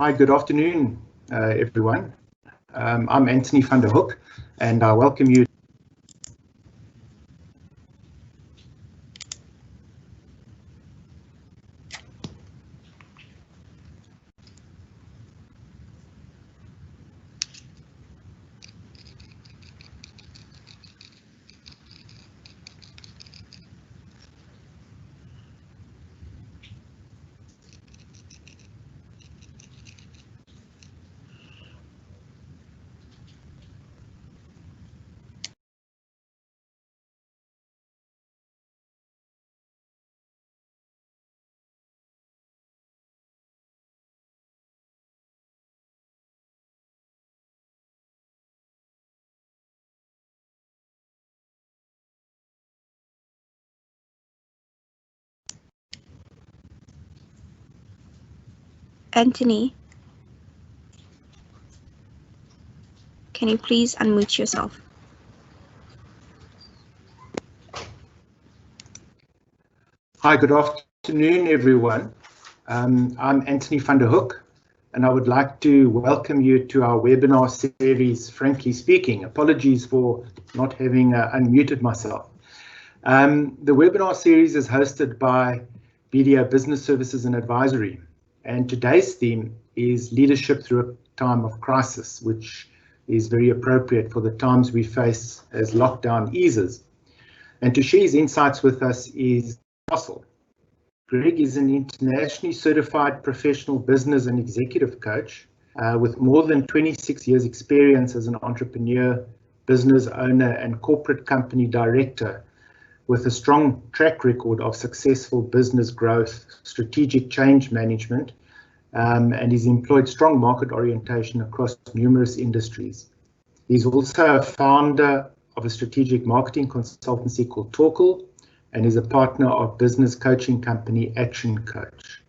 Hi, good afternoon, everyone. I'm Anthony van der Hoek, and I welcome you. Anthony, can you please unmute yourself? Hi, good afternoon, everyone. I'm Anthony van der Hoek, and I would like to welcome you to our webinar series, Frankly Speaking. Apologies for not having unmuted myself. The webinar series is hosted by BDO Business Services and Advisory, and today's theme is leadership through a time of crisis, which is very appropriate for the times we face as lockdown eases. And to share his insights with us is Russell. Greg is an internationally certified professional business and executive coach with more than 26 years experience as an entrepreneur, business owner, and corporate company director, with a strong track record of successful business growth, strategic change management, and he's employed strong market orientation across numerous industries. He's also a founder of a strategic marketing consultancy called Talkle, and is a partner of business coaching company Action Coach.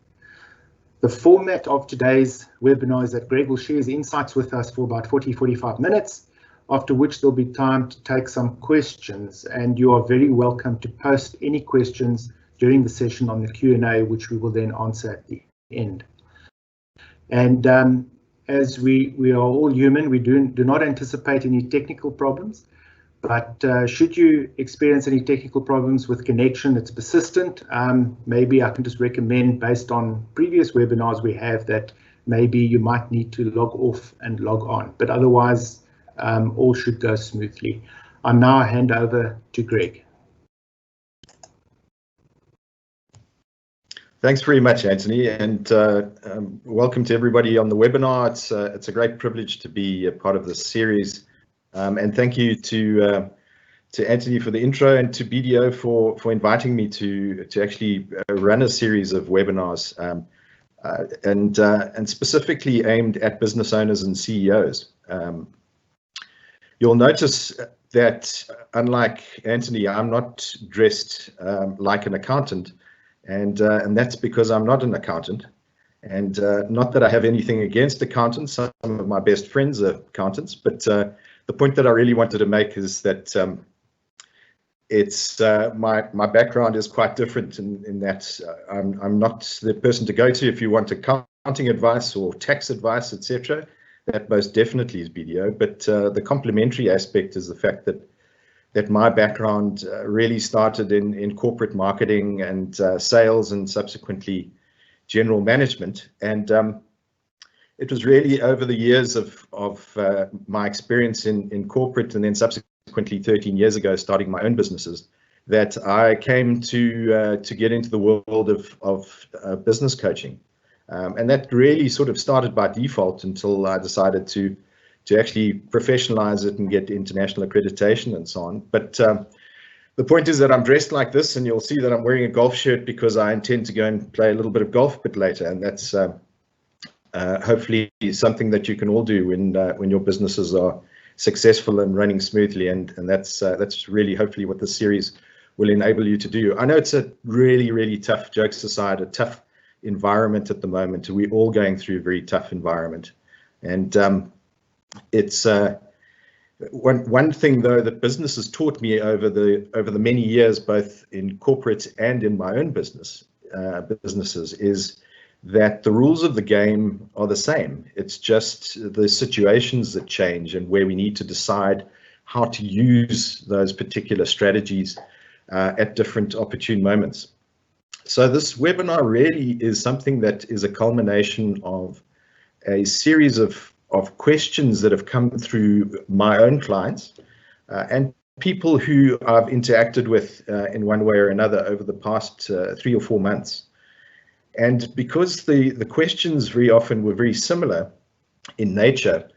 The format of today's webinar is that Greg will share his insights with us for about 40-45 minutes, after which there'll be time to take some questions, and you are very welcome to post any questions during the session on the Q&A, which we will then answer at the end. And as we are all human, we do not anticipate any technical problems. But should you experience any technical problems with connection that's persistent, maybe I can just recommend, based on previous webinars we have, that maybe you might need to log off and log on. But otherwise, all should go smoothly. I'll now hand over to Greg. Thanks very much, Anthony, and welcome to everybody on the webinar. It's a great privilege to be a part of this series. And thank you to Anthony for the intro, and to BDO for inviting me to actually run a series of webinars, and specifically aimed at business owners and CEOs. You'll notice that, unlike Anthony, I'm not dressed like an accountant, and that's because I'm not an accountant. And not that I have anything against accountants. Some of my best friends are accountants, but the point that I really wanted to make is that my background is quite different in that I'm not the person to go to if you want accounting advice or tax advice, etc. That most definitely is BDO, but the complementary aspect is the fact that my background really started in corporate marketing and sales, and subsequently general management. And it was really over the years of my experience in corporate, and then subsequently 13 years ago starting my own businesses, that I came to get into the world of business coaching. And that really sort of started by default until I decided to actually professionalize it and get international accreditation and so on. But the point is that I'm dressed like this, and you'll see that I'm wearing a golf shirt because I intend to go and play a little bit of golf a bit later, and that's hopefully something that you can all do when your businesses are successful and running smoothly, and that's really hopefully what this series will enable you to do. I know it's a really tough, jokes aside, a tough environment at the moment. We're all going through a very tough environment, and it's one thing though that business has taught me over the many years, both in corporate and in my own businesses, is that the rules of the game are the same. It's just the situations that change and where we need to decide how to use those particular strategies at different opportune moments. So this webinar really is something that is a culmination of a series of questions that have come through my own clients and people who I've interacted with in one way or another over the past 3 or 4 months. And because the questions very often were very similar in nature,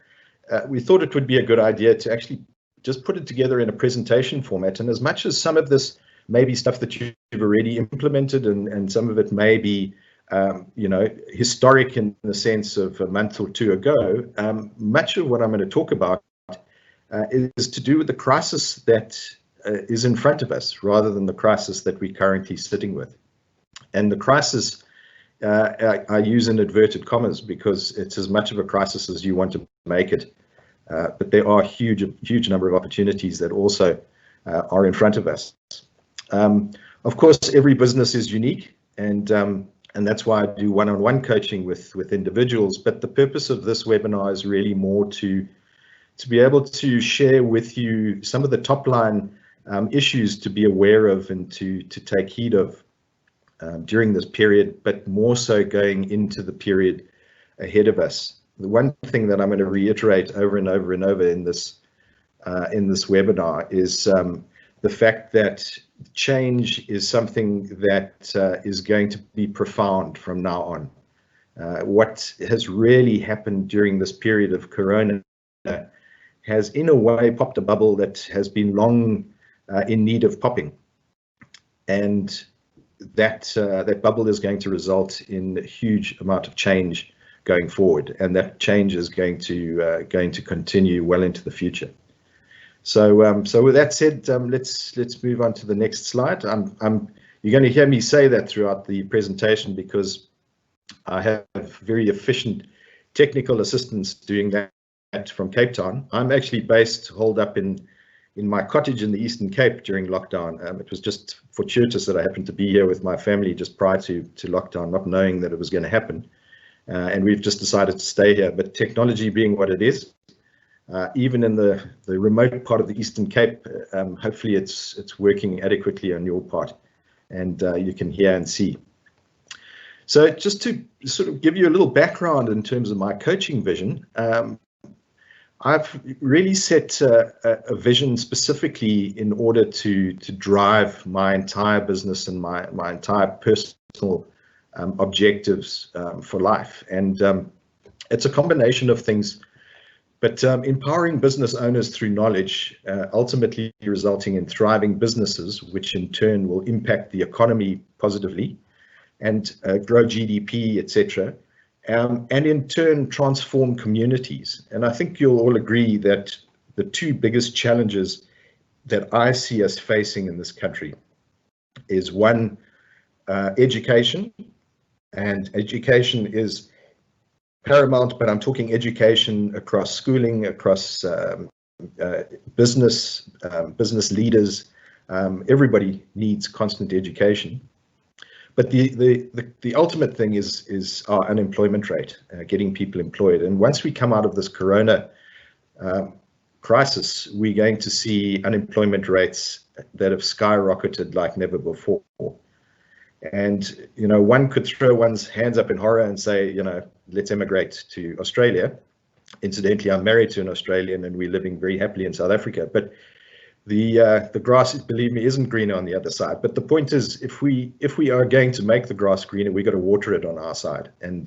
we thought it would be a good idea to actually just put it together in a presentation format. And as much as some of this may be stuff that you've already implemented, and some of it may be you know, historic in the sense of a month or two ago, much of what I'm going to talk about is to do with the crisis that is in front of us rather than the crisis that we're currently sitting with. And the crisis, I use in inverted commas because it's as much of a crisis as you want to make it. But there are a huge number of opportunities that also are in front of us. Of course, every business is unique, and that's why I do one-on-one coaching with individuals. But the purpose of this webinar is really more to be able to share with you some of the top line issues to be aware of and to take heed of during this period, but more so going into the period ahead of us. The one thing that I'm going to reiterate over and over and over in this webinar is the fact that change is something that is going to be profound from now on. What has really happened during this period of Corona has in a way popped a bubble that has been long in need of popping. And that bubble is going to result in a huge amount of change going forward, and that change is going to continue well into the future. So with that said, let's move on to the next slide. You're going to hear me say that throughout the presentation because I have very efficient technical assistants doing that from Cape Town. I'm actually holed up in my cottage in the Eastern Cape during lockdown. It was just fortuitous that I happened to be here with my family just prior to lockdown, not knowing that it was going to happen. And we've just decided to stay here. But technology being what it is, even in the remote part of the Eastern Cape, hopefully it's working adequately on your part, and you can hear and see. So just to sort of give you a little background in terms of my coaching vision, I've really set a vision specifically in order to drive my entire business and my entire personal objectives for life. And it's a combination of things, but empowering business owners through knowledge, ultimately resulting in thriving businesses, which in turn will impact the economy positively and grow GDP, etc. And in turn transform communities. And I think you'll all agree that the two biggest challenges that I see us facing in this country is one, education. And education is paramount, but I'm talking education across schooling, across business leaders. Everybody needs constant education. But the ultimate thing is our unemployment rate, getting people employed. And once we come out of this Corona crisis, we're going to see unemployment rates that have skyrocketed like never before. And, you know, one could throw one's hands up in horror and say, you know, let's emigrate to Australia. Incidentally, I'm married to an Australian and we're living very happily in South Africa. But the grass, believe me, isn't greener on the other side. But the point is, if we are going to make the grass greener, we've got to water it on our side. And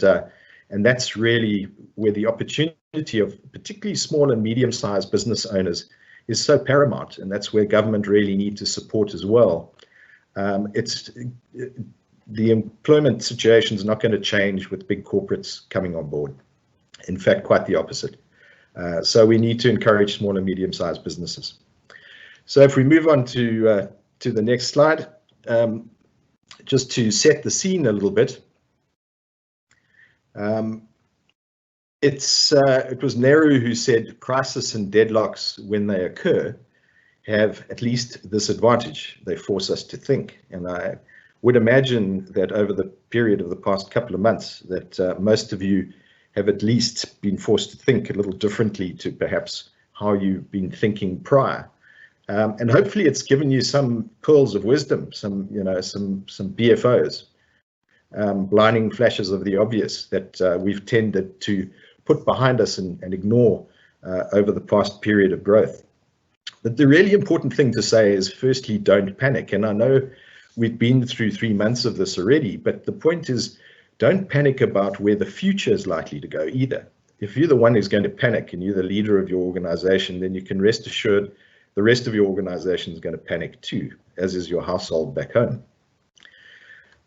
that's really where the opportunity of particularly small and medium-sized business owners is so paramount. And that's where government really need to support as well. The employment situation is not going to change with big corporates coming on board. In fact, quite the opposite. So we need to encourage small and medium-sized businesses. So if we move on to the next slide, just to set the scene a little bit. It was Nehru who said crisis and deadlocks, when they occur, have at least this advantage: they force us to think. And would imagine that over the period of the past couple of months that most of you have at least been forced to think a little differently to perhaps how you've been thinking prior. And hopefully it's given you some pearls of wisdom, some BFOs, blinding flashes of the obvious that we've tended to put behind us and ignore over the past period of growth. But the really important thing to say is, firstly, don't panic. And I know we've been through 3 months of this already, but the point is, don't panic about where the future is likely to go either. If you're the one who's going to panic and you're the leader of your organization, then you can rest assured the rest of your organization is going to panic too, as is your household back home.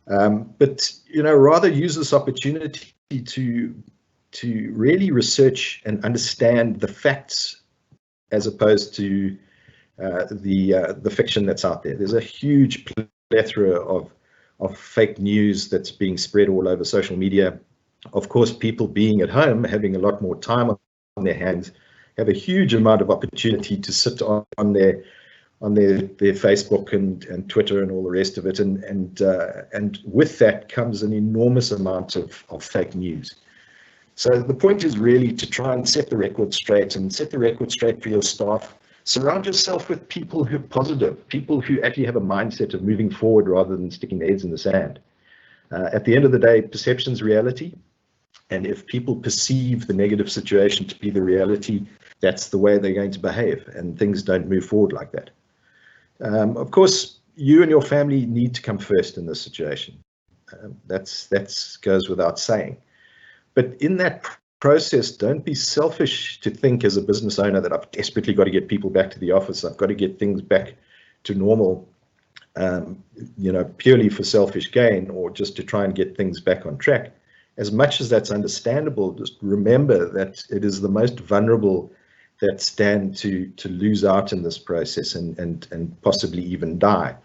But rather use this opportunity to really research and understand the facts as opposed to the fiction that's out there. There's a huge plethora of fake news that's being spread all over social media. Of course, people being at home, having a lot more time on their hands, have a huge amount of opportunity to sit on their Facebook and Twitter and all the rest of it, and with that comes an enormous amount of fake news. So the point is really to try and set the record straight, and set the record straight for your staff. Surround yourself with people who are positive, people who actually have a mindset of moving forward rather than sticking their heads in the sand. At the end of the day, perception's reality, and if people perceive the negative situation to be the reality, that's the way they're going to behave, and things don't move forward like that. Of course, you and your family need to come first in this situation. That goes without saying. But in that process, don't be selfish to think as a business owner that I've desperately got to get people back to the office. I've got to get things back to normal, purely for selfish gain or just to try and get things back on track. As much as that's understandable, just remember that it is the most vulnerable that stand to lose out in this process and possibly even die.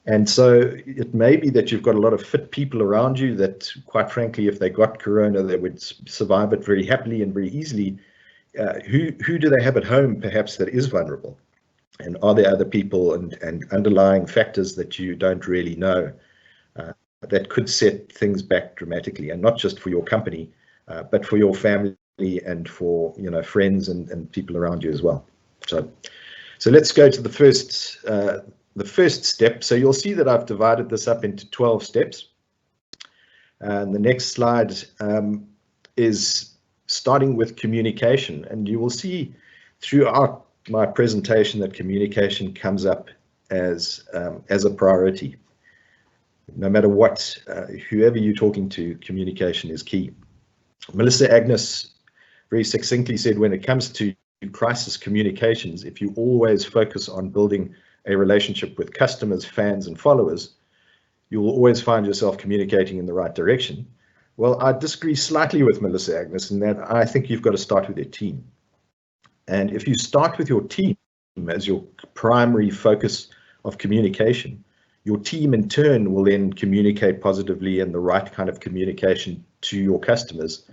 And so it may be that you've got a lot of fit people around you that, quite frankly, if they got corona, they would survive it very happily and very easily. Who do they have at home, perhaps, that is vulnerable? And are there other people and underlying factors that you don't really know that could set things back dramatically, and not just for your company, but for your family and for friends and people around you as well. So let's go to the first step. So you'll see that I've divided this up into 12 steps. And the next slide is starting with communication. And you will see throughout my presentation that communication comes up as a priority. No matter what, whoever you're talking to, communication is key. Melissa Agnes very succinctly said, when it comes to crisis communications, if you always focus on building a relationship with customers, fans, and followers, you will always find yourself communicating in the right direction. Well, I disagree slightly with Melissa Agnes in that I think you've got to start with your team. And if you start with your team as your primary focus of communication, your team in turn will then communicate positively and the right kind of communication to your customers,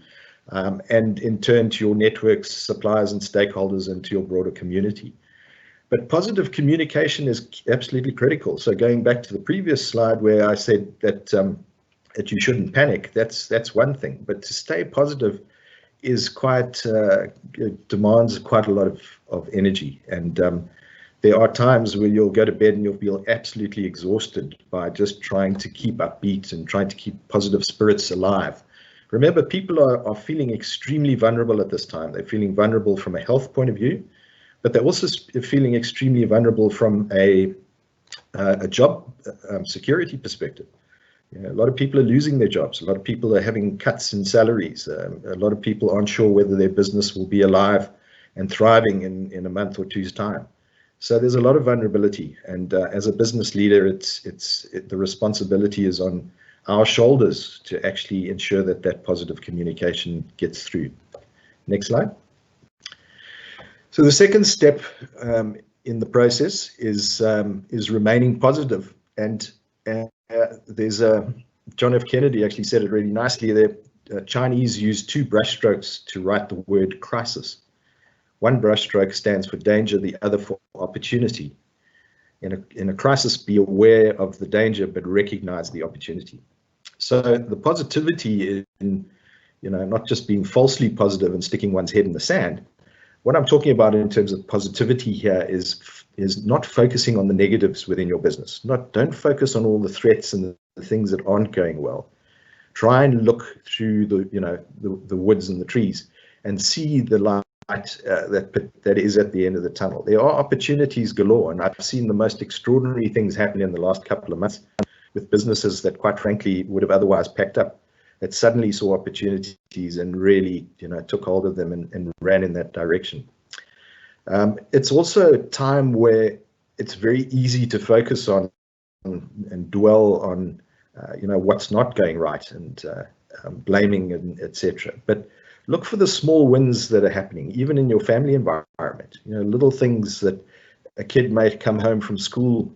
and in turn to your networks, suppliers, and stakeholders, and to your broader community. But positive communication is absolutely critical. So going back to the previous slide where I said that you shouldn't panic, that's one thing. But to stay positive is demands quite a lot of energy. And there are times where you'll go to bed and you'll feel absolutely exhausted by just trying to keep upbeat and trying to keep positive spirits alive. Remember, people are feeling extremely vulnerable at this time. They're feeling vulnerable from a health point of view, but they're also feeling extremely vulnerable from a job security perspective. A lot of people are losing their jobs. A lot of people are having cuts in salaries. A lot of people aren't sure whether their business will be alive and thriving in a month or two's time. So there's a lot of vulnerability. And as a business leader, the responsibility is on our shoulders to actually ensure that positive communication gets through. Next slide. So the second step in the process is remaining positive. And there's John F. Kennedy actually said it really nicely there. Chinese use 2 brushstrokes to write the word crisis. One brushstroke stands for danger, the other for opportunity. in a crisis, be aware of the danger, but recognize the opportunity. So the positivity in, not just being falsely positive and sticking one's head in the sand. What I'm talking about in terms of positivity here is not focusing on the negatives within your business. Don't focus on all the threats and the things that aren't going well. Try and look through the woods and the trees and see the light that is at the end of the tunnel. There are opportunities galore, and I've seen the most extraordinary things happen in the last couple of months with businesses that, quite frankly, would have otherwise packed up, that suddenly saw opportunities and really, took hold of them and ran in that direction. It's also a time where it's very easy to focus on and dwell on, what's not going right and blaming and etc. But look for the small wins that are happening, even in your family environment. Little things that a kid might come home from school,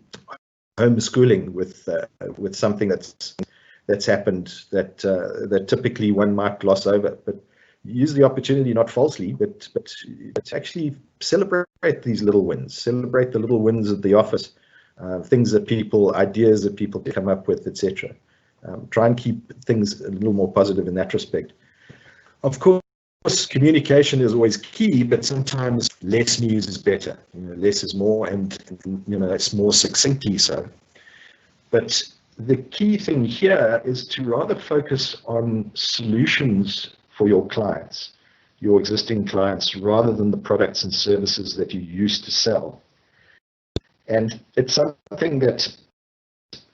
homeschooling with something that's happened that typically one might gloss over. But use the opportunity, not falsely, but to actually celebrate these little wins. Celebrate the little wins at the office, ideas that people come up with, etc. Try and keep things a little more positive in that respect. Of course, communication is always key, but sometimes less news is better. Less is more, and it's more succinctly so. But the key thing here is to rather focus on solutions for your clients, your existing clients, rather than the products and services that you used to sell. And it's something that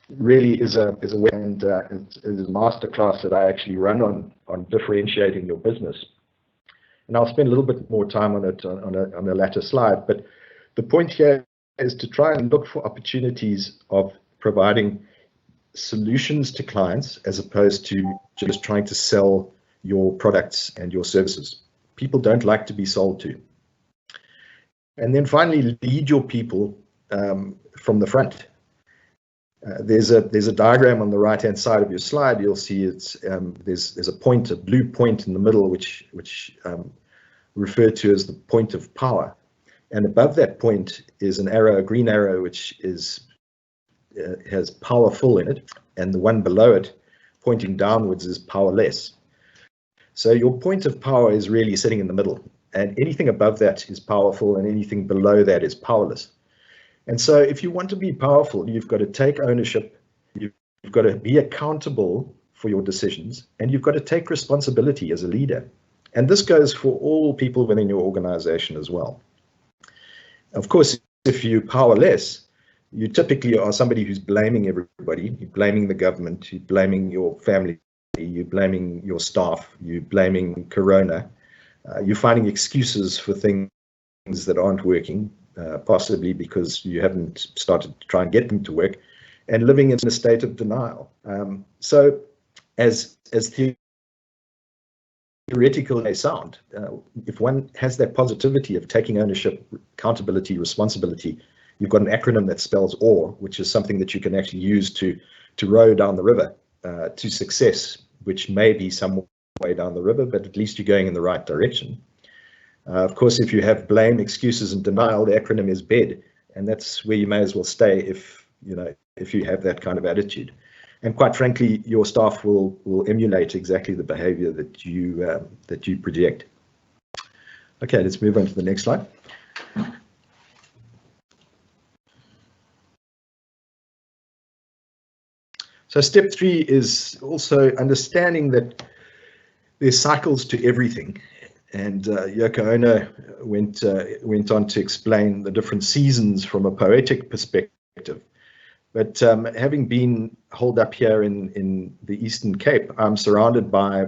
really is a way, and is a masterclass that I actually run on differentiating your business. And I'll spend a little bit more time on it on the latter slide. But the point here is to try and look for opportunities of providing solutions to clients as opposed to just trying to sell your products and your services. People don't like to be sold to. And then finally, lead your people from the front. There's a diagram on the right-hand side of your slide. You'll see there's a blue point in the middle, which referred to as the point of power. And above that point is an arrow, a green arrow, which has powerful in it, and the one below it, pointing downwards, is powerless. So your point of power is really sitting in the middle, and anything above that is powerful, and anything below that is powerless. And so if you want to be powerful, you've got to take ownership, you've got to be accountable for your decisions, and you've got to take responsibility as a leader. And this goes for all people within your organization as well. Of course, if you're powerless, you typically are somebody who's blaming everybody. You're blaming the government, you're blaming your family, you're blaming your staff, you're blaming Corona. You're finding excuses for things that aren't working, possibly because you haven't started to try and get them to work, and living in a state of denial. So as theoretical they sound, if one has that positivity of taking ownership, accountability, responsibility, you've got an acronym that spells OAR, which is something that you can actually use to row down the river to success, which may be some way down the river, but at least you're going in the right direction. Of course, if you have blame, excuses, and denial, the acronym is BED, and that's where you may as well stay if you have that kind of attitude. And quite frankly, your staff will emulate exactly the behavior that you project. Okay, let's move on to the next slide. So step 3 is also understanding that there's cycles to everything. And Cohen went on to explain the different seasons from a poetic perspective. But having been holed up here in the Eastern Cape, I'm surrounded by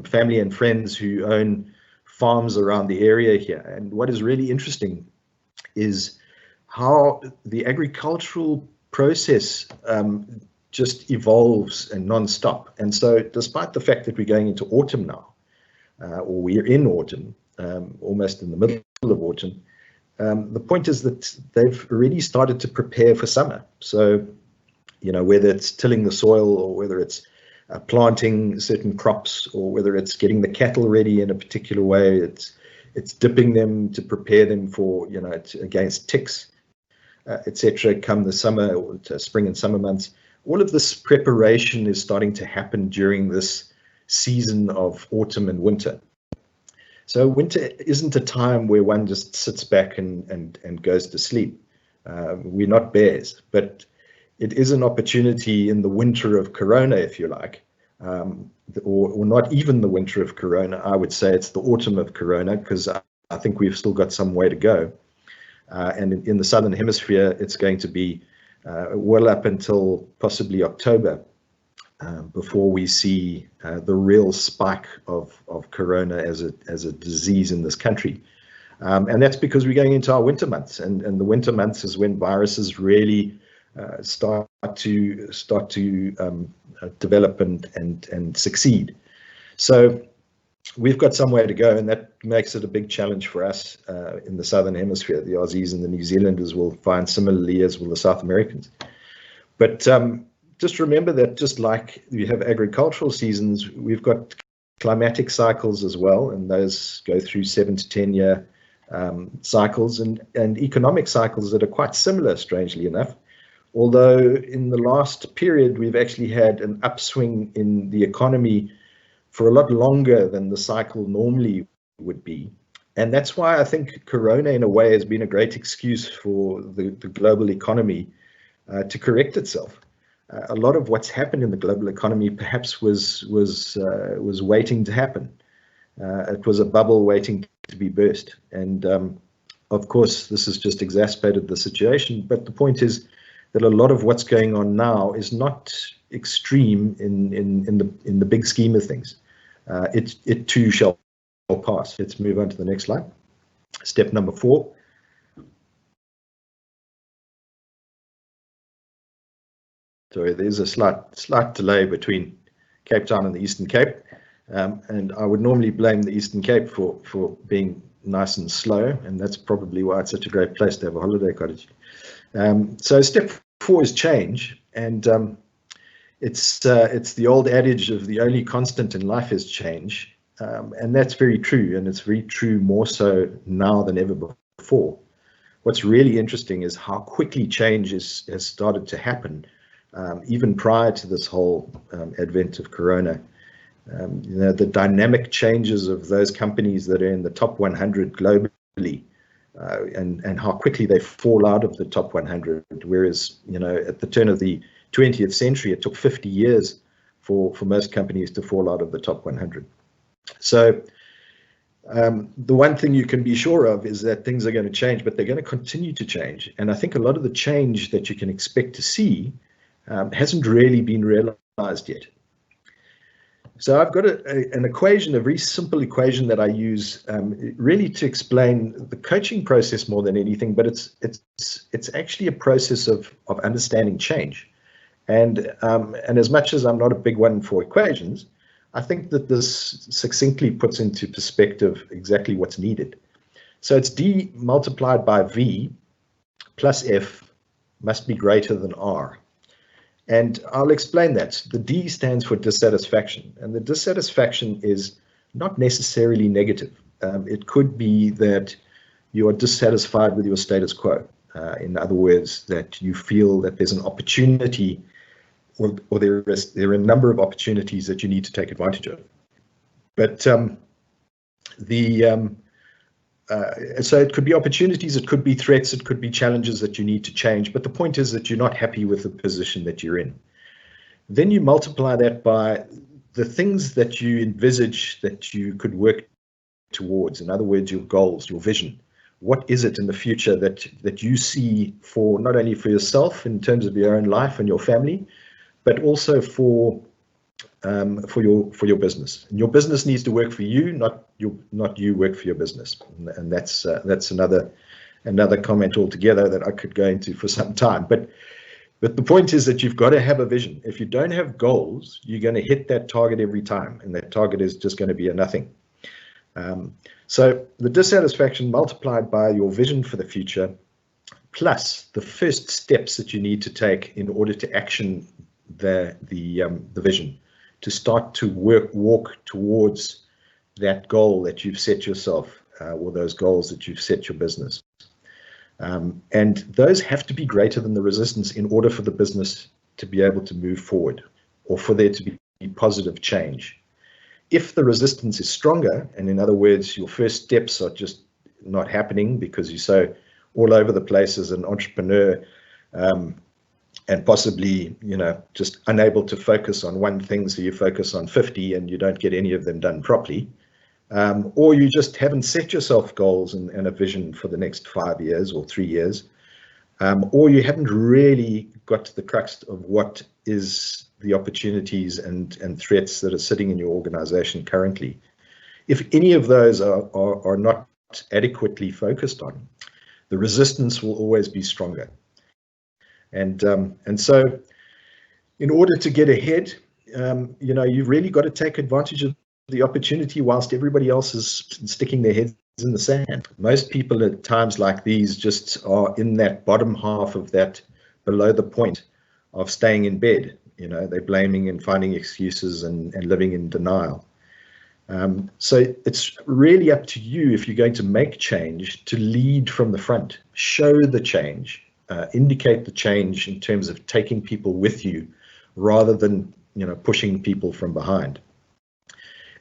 family and friends who own farms around the area here. And what is really interesting is how the agricultural process just evolves and non-stop. And so despite the fact that we're going into autumn now, or we're in autumn, almost in the middle of autumn, the point is that they've already started to prepare for summer. So, whether it's tilling the soil, or whether it's planting certain crops, or whether it's getting the cattle ready in a particular way, it's dipping them to prepare them for, against ticks. etc., come the summer, spring and summer months. All of this preparation is starting to happen during this season of autumn and winter. So winter isn't a time where one just sits back and goes to sleep. We're not bears, but it is an opportunity in the winter of Corona, if you like, or not even the winter of Corona. I would say it's the autumn of Corona, because I think we've still got some way to go. And in the Southern Hemisphere, it's going to be well up until possibly October before we see the real spike of Corona as a disease in this country. And that's because we're going into our winter months, and the winter months is when viruses really start to develop and succeed. So we've got some way to go, and that makes it a big challenge for us in the Southern Hemisphere. The Aussies and the New Zealanders will find similarly, as will the South Americans. But just remember that just like you have agricultural seasons, we've got climatic cycles as well, and those go through 7 to 10 year cycles, and economic cycles that are quite similar, strangely enough. Although in the last period, we've actually had an upswing in the economy for a lot longer than the cycle normally would be. And that's why I think Corona, in a way, has been a great excuse for the global economy to correct itself. A lot of what's happened in the global economy perhaps was waiting to happen. It was a bubble waiting to be burst. And of course, this has just exacerbated the situation. But the point is that a lot of what's going on now is not extreme in the big scheme of things. It too shall pass. Let's move on to the next slide. Step number 4. Sorry, there's a slight delay between Cape Town and the Eastern Cape, and I would normally blame the Eastern Cape for being nice and slow, and that's probably why it's such a great place to have a holiday cottage. So step 4 is change, and it's the old adage of the only constant in life is change, and that's very true, and it's very true more so now than ever before. What's really interesting is how quickly change has started to happen. Even prior to this whole advent of Corona, the dynamic changes of those companies that are in the top 100 globally, and how quickly they fall out of the top 100. Whereas, at the turn of the 20th century, it took 50 years for most companies to fall out of the top 100. So the one thing you can be sure of is that things are going to change, but they're going to continue to change. And I think a lot of the change that you can expect to see hasn't really been realized yet. So I've got an equation, a very simple equation that I use really to explain the coaching process more than anything, but it's actually a process of understanding change. And as much as I'm not a big one for equations, I think that this succinctly puts into perspective exactly what's needed. So it's D multiplied by V plus F must be greater than R. And I'll explain that. The D stands for dissatisfaction, and the dissatisfaction is not necessarily negative. It could be that you are dissatisfied with your status quo. In other words, that you feel that there's an opportunity, or there are a number of opportunities that you need to take advantage of. But so it could be opportunities, it could be threats, it could be challenges that you need to change. But the point is that you're not happy with the position that you're in. Then you multiply that by the things that you envisage that you could work towards. In other words, your goals, your vision. What is it in the future that you see for not only for yourself in terms of your own life and your family, but also for your business? And your business needs to work for you, not you work for your business. And that's another comment altogether that I could go into for some time. But the point is that you've got to have a vision. If you don't have goals, you're going to hit that target every time, and that target is just going to be a nothing. So the dissatisfaction multiplied by your vision for the future, plus the first steps that you need to take in order to action the vision, to start to walk towards that goal that you've set yourself, or those goals that you've set your business. And those have to be greater than the resistance in order for the business to be able to move forward, or for there to be positive change. If the resistance is stronger, and in other words, your first steps are just not happening because you're so all over the place as an entrepreneur, and possibly, just unable to focus on one thing, so you focus on 50 and you don't get any of them done properly, or you just haven't set yourself goals and a vision for the next 5 years or 3 years, or you haven't really got to the crux of what is the opportunities and threats that are sitting in your organization currently. If any of those are not adequately focused on, the resistance will always be stronger. And so in order to get ahead, you've really got to take advantage of the opportunity whilst everybody else is sticking their heads in the sand. Most people at times like these just are in that bottom half of that, below the point of staying in bed. They're blaming and finding excuses and living in denial. So it's really up to you, if you're going to make change, to lead from the front, show the change, indicate the change in terms of taking people with you rather than pushing people from behind.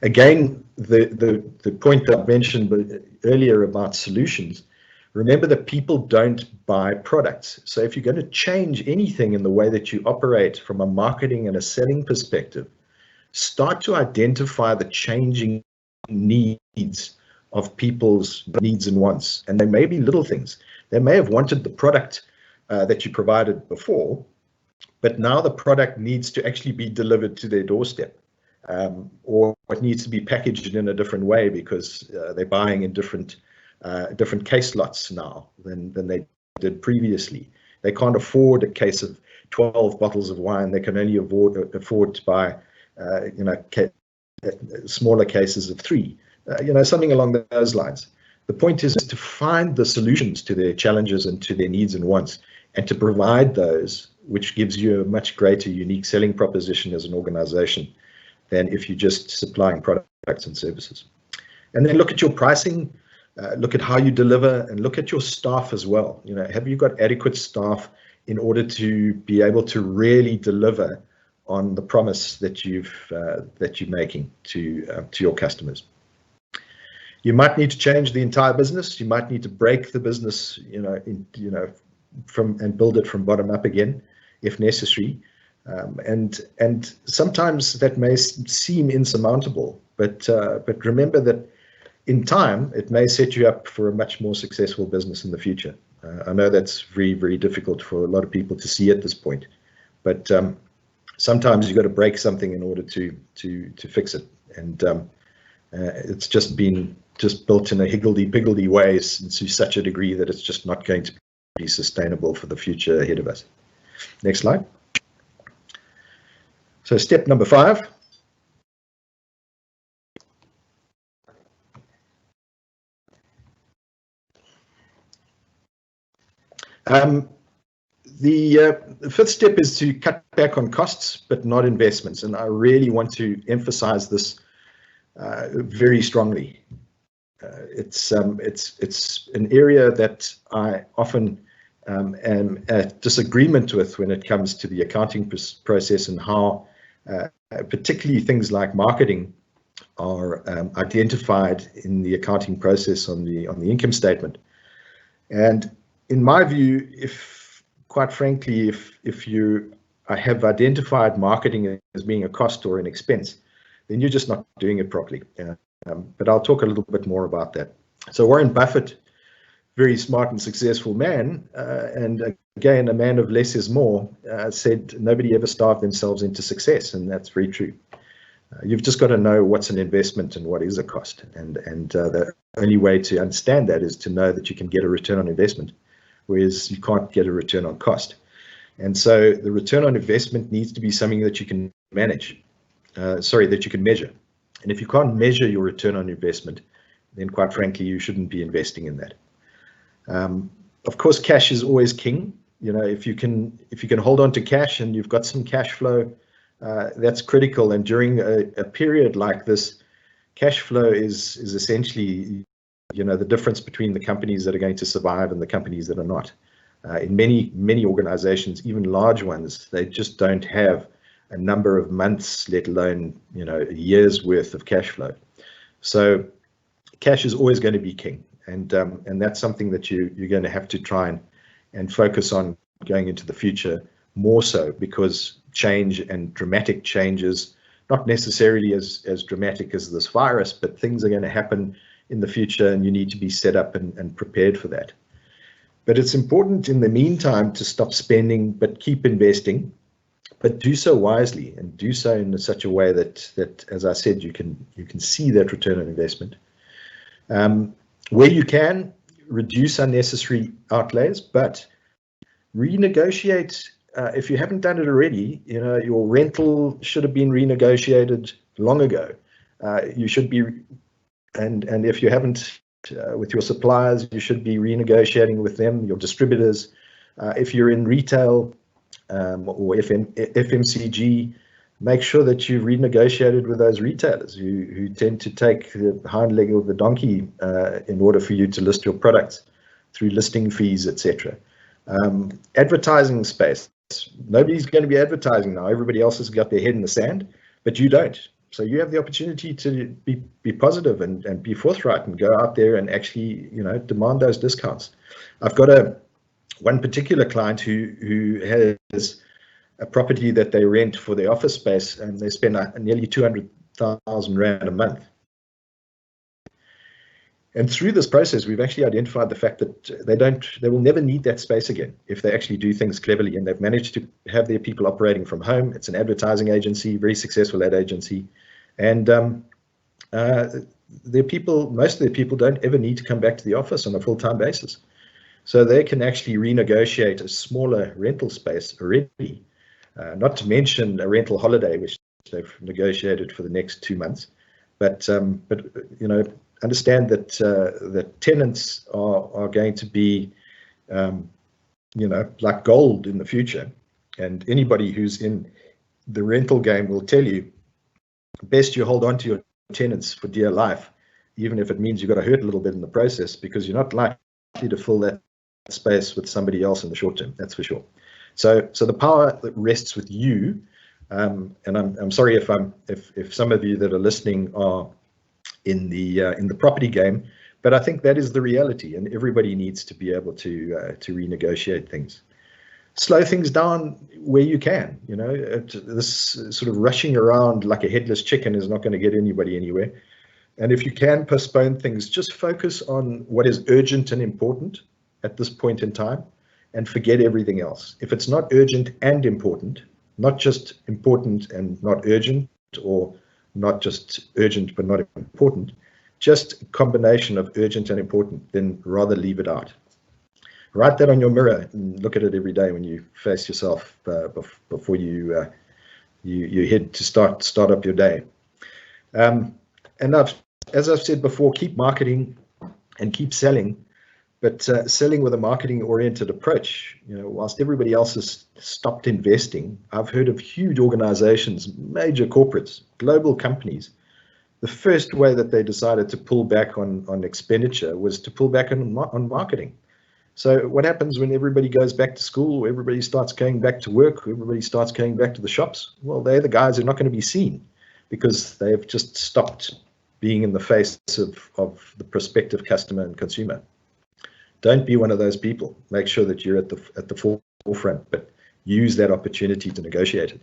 Again, the point that I mentioned earlier about solutions, remember that people don't buy products. So if you're going to change anything in the way that you operate from a marketing and a selling perspective, start to identify the changing needs of people's needs and wants. And they may be little things. They may have wanted the product that you provided before, but now the product needs to actually be delivered to their doorstep, or it needs to be packaged in a different way because they're buying in different case lots now than they did previously. They can't afford a case of 12 bottles of wine. They can only afford to buy smaller cases of 3, something along those lines. The point is to find the solutions to their challenges and to their needs and wants, and to provide those, which gives you a much greater unique selling proposition as an organization than if you're just supplying products and services. And then look at your pricing, look at how you deliver, and look at your staff as well. Have you got adequate staff in order to be able to really deliver on the promise that you're making to your customers? You might need to change the entire business. You might need to break the business, and build it from bottom up again, if necessary. And sometimes that may seem insurmountable, but remember that in time it may set you up for a much more successful business in the future. I know that's very, very difficult for a lot of people to see at this point, but sometimes you've got to break something in order to fix it. And it's just been built in a higgledy-piggledy way to such a degree that it's just not going to be sustainable for the future ahead of us. Next slide. So step number 5. The 5th step is to cut back on costs, but not investments. And I really want to emphasize this very strongly. It's an area that I often am at disagreement with when it comes to the accounting process, and how particularly things like marketing are identified in the accounting process on the income statement. And in my view, quite frankly, if you have identified marketing as being a cost or an expense, then you're just not doing it properly. But I'll talk a little bit more about that. So Warren Buffett, very smart and successful man, and again, a man of less is more, said nobody ever starved themselves into success, and that's very true. You've just got to know what's an investment and what is a cost, and the only way to understand that is to know that you can get a return on investment, whereas you can't get a return on cost. And so the return on investment needs to be something that you can manage, that you can measure. And if you can't measure your return on investment, then quite frankly, you shouldn't be investing in that. Of course, cash is always king. If you can hold on to cash and you've got some cash flow, that's critical. And during a period like this, cash flow is essentially you know, the difference between the companies that are going to survive and the companies that are not. In many organizations, even large ones, they just don't have a number of months, let alone, you know, a year's worth of cash flow. So cash is always going to be king, and that's something that you're going to have to try and focus on going into the future, more so because change and dramatic changes, not necessarily as dramatic as this virus, but things are going to happen in the future, and you need to be set up and prepared for that. But it's important in the meantime to stop spending, but keep investing, but do so wisely, and do so in such a way that as I said, you can see that return on investment. Where you can, reduce unnecessary outlays, but renegotiate. If you haven't done it already, you know, your rental should have been renegotiated long ago. You should be, and if you haven't, with your suppliers, you should be renegotiating with them, your distributors. If you're in retail or FMCG, make sure that you've renegotiated with those retailers who tend to take the hind leg of the donkey in order for you to list your products through listing fees, etc. Advertising space. Nobody's going to be advertising now. Everybody else has got their head in the sand, but you don't. So you have the opportunity to be positive and be forthright and go out there and actually, you know, demand those discounts. I've got one particular client who has a property that they rent for their office space, and they spend nearly 200,000 Rand a month. And through this process, we've actually identified the fact that they will never need that space again if they actually do things cleverly, and they've managed to have their people operating from home. It's an advertising agency, very successful ad agency, and their people, most of their people don't ever need to come back to the office on a full-time basis. So they can actually renegotiate a smaller rental space already, not to mention a rental holiday, which they've negotiated for the next 2 months. But you know, understand that tenants are going to be, you know, like gold in the future. And anybody who's in the rental game will tell you, best you hold on to your tenants for dear life, even if it means you've got to hurt a little bit in the process, because you're not likely to fill that space with somebody else in the short term, that's for sure. So the power that rests with you, and I'm sorry if some of you that are listening are in the property game, but I think that is the reality, and everybody needs to be able to renegotiate things. Slow things down where you can. You know, this sort of rushing around like a headless chicken is not going to get anybody anywhere. And if you can postpone things, just focus on what is urgent and important at this point in time, and forget everything else. If it's not urgent and important, not just important and not urgent, or not just urgent but not important, just a combination of urgent and important, then rather leave it out. Write that on your mirror and look at it every day when you face yourself before you head to start up your day. And as I've said before, keep marketing and keep selling, but selling with a marketing-oriented approach. You know, whilst everybody else has stopped investing, I've heard of huge organizations, major corporates, global companies. The first way that they decided to pull back on expenditure was to pull back on marketing. So what happens when everybody goes back to school, everybody starts going back to work, everybody starts going back to the shops? Well, they're the guys who are not going to be seen because they've just stopped being in the face of the prospective customer and consumer. Don't be one of those people. Make sure that you're at the forefront, but use that opportunity to negotiate it.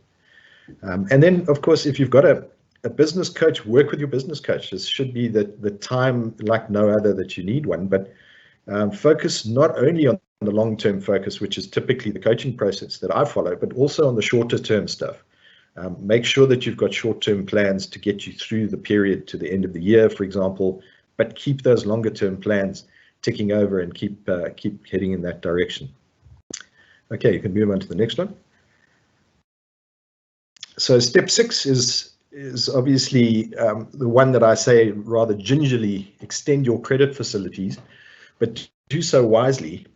And then, of course, if you've got a business coach, work with your business coach. This should be the time like no other that you need one, but focus not only on the long-term focus, which is typically the coaching process that I follow, but also on the shorter-term stuff. Make sure that you've got short-term plans to get you through the period to the end of the year, for example, but keep those longer-term plans ticking over and keep heading in that direction. Okay, you can move on to the next one. So step 6 is obviously the one that I say rather gingerly: extend your credit facilities, but do so wisely.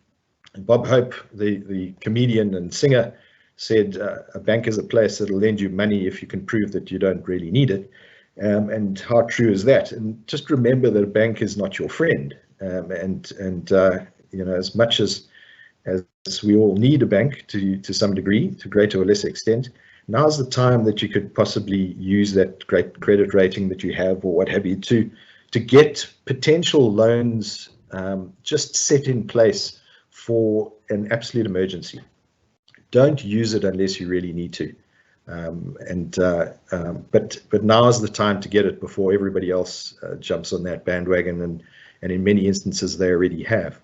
And Bob Hope, the comedian and singer, said a bank is a place that'll lend you money if you can prove that you don't really need it. And how true is that? And just remember that a bank is not your friend. You know, as much as we all need a bank to some degree, to greater or lesser extent, now's the time that you could possibly use that great credit rating that you have or what have you to get potential loans just set in place for an absolute emergency. Don't use it unless you really need to. But now is the time to get it before everybody else jumps on that bandwagon, and in many instances they already have.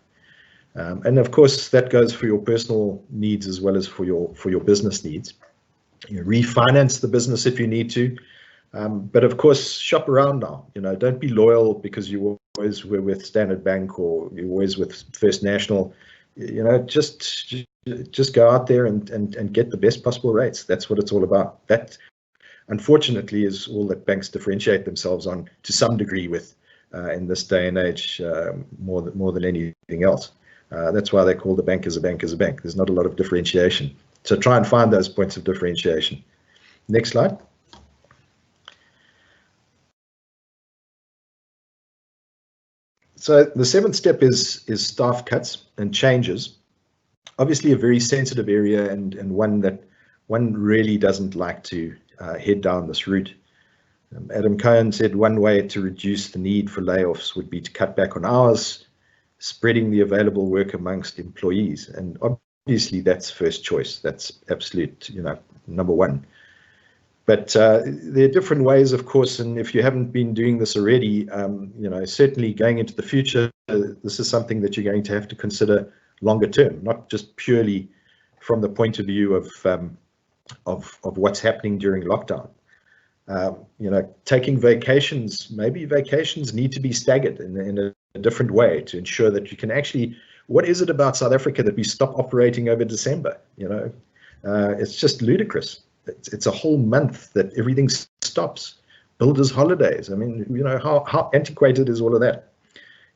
And of course that goes for your personal needs as well as for your business needs. You know, refinance the business if you need to, but of course shop around now. You know, don't be loyal because you always were with Standard Bank or you're always with First National. You know, just go out there and get the best possible rates. That's what it's all about. That, unfortunately, is all that banks differentiate themselves on to some degree with in this day and age, more than anything else. That's why they call the bank as a bank as a bank. There's not a lot of differentiation. So try and find those points of differentiation. Next slide. So the seventh step is staff cuts and changes. Obviously a very sensitive area and one that one really doesn't like to head down this route. Adam Cohen said one way to reduce the need for layoffs would be to cut back on hours, spreading the available work amongst employees. And obviously that's first choice. That's absolute, you know, number one. But there are different ways, of course, and if you haven't been doing this already, you know, certainly going into the future, this is something that you're going to have to consider longer term, not just purely from the point of view of what's happening during lockdown. You know, taking vacations, maybe vacations need to be staggered in a different way to ensure that you can actually, what is it about South Africa that we stop operating over December? You know, it's just ludicrous. It's a whole month that everything stops. Builders' holidays. I mean, you know, how antiquated is all of that?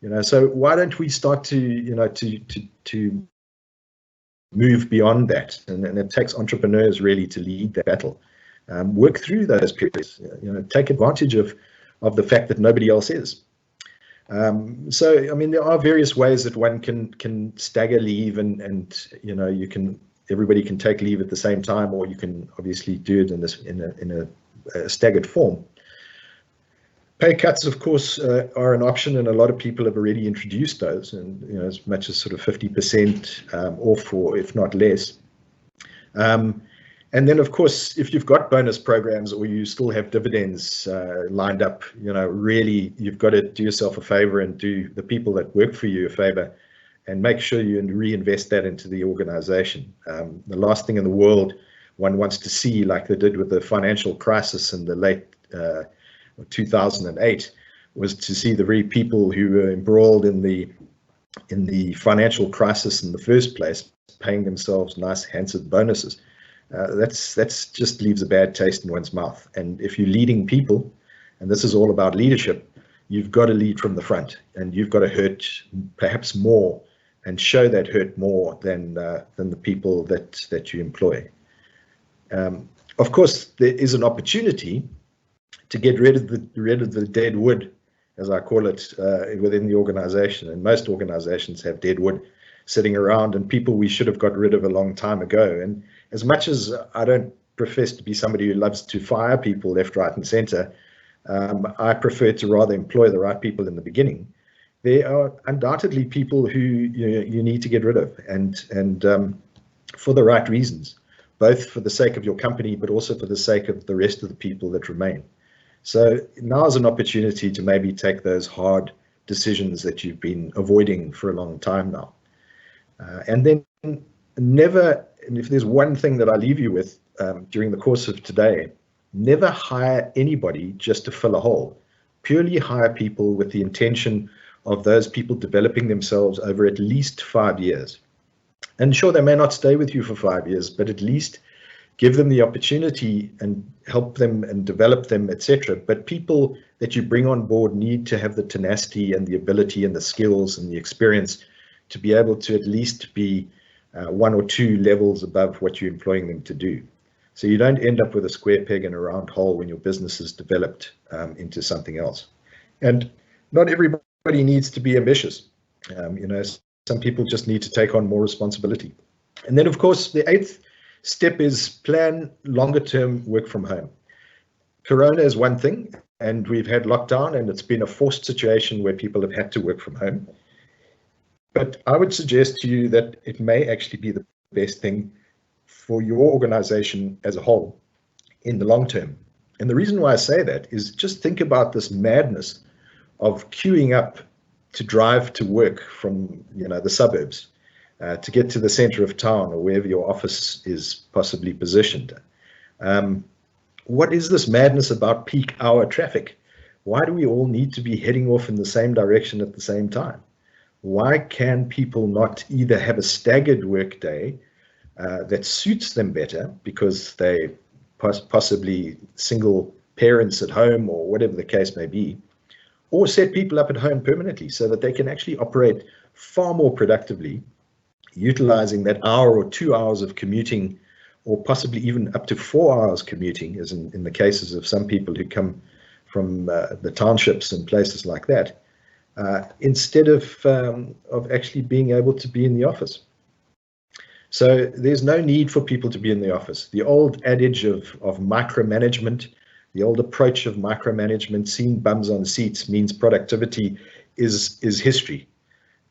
You know, so why don't we start to, you know, to move beyond that? And it takes entrepreneurs really to lead the battle. Work through those periods. You know, take advantage of the fact that nobody else is. So, I mean, there are various ways that one can stagger leave, and you know, everybody can take leave at the same time, or you can obviously do it in a staggered form. Pay cuts, of course, are an option, and a lot of people have already introduced those, and you know, as much as sort of 50% off, or if not less. And then, of course, if you've got bonus programs or you still have dividends lined up, you know, really you've got to do yourself a favor and do the people that work for you a favor, and make sure you reinvest that into the organization. The last thing in the world one wants to see, like they did with the financial crisis in the late 2008, was to see the very people who were embroiled in the financial crisis in the first place paying themselves nice handsome bonuses. That's just leaves a bad taste in one's mouth. And if you're leading people, and this is all about leadership, you've got to lead from the front, and you've got to hurt perhaps more and show that hurt more than the people that you employ. Of course, there is an opportunity to get rid of the dead wood, as I call it, within the organization. And most organizations have dead wood sitting around, and people we should have got rid of a long time ago. And as much as I don't profess to be somebody who loves to fire people left, right, and center, I prefer to rather employ the right people in the beginning. There are undoubtedly people who you need to get rid of, and for the right reasons, both for the sake of your company, but also for the sake of the rest of the people that remain. So now is an opportunity to maybe take those hard decisions that you've been avoiding for a long time now. And then and if there's one thing that I leave you with during the course of today, never hire anybody just to fill a hole. Purely hire people with the intention of those people developing themselves over at least 5 years. And sure, they may not stay with you for 5 years, but at least give them the opportunity and help them and develop them, etc. But people that you bring on board need to have the tenacity and the ability and the skills and the experience to be able to at least be 1 or 2 levels above what you're employing them to do. So you don't end up with a square peg in a round hole when your business is developed into something else. And not everybody needs to be ambitious. Some people just need to take on more responsibility. And then, of course, the 8th step is plan longer term work from home. Corona is one thing, and we've had lockdown, and it's been a forced situation where people have had to work from home. But I would suggest to you that it may actually be the best thing for your organization as a whole in the long term. And the reason why I say that is just think about this madness of queuing up to drive to work from the suburbs to get to the center of town or wherever your office is possibly positioned. What is this madness about peak hour traffic? Why do we all need to be heading off in the same direction at the same time? Why can people not either have a staggered work day that suits them better because they possibly single parents at home or whatever the case may be, or set people up at home permanently so that they can actually operate far more productively, utilizing that hour or 2 hours of commuting, or possibly even up to 4 hours commuting, as in the cases of some people who come from the townships and places like that, instead of actually being able to be in the office. So there's no need for people to be in the office. The old adage of micromanagement, the old approach of micromanagement, seeing bums on seats means productivity, is history.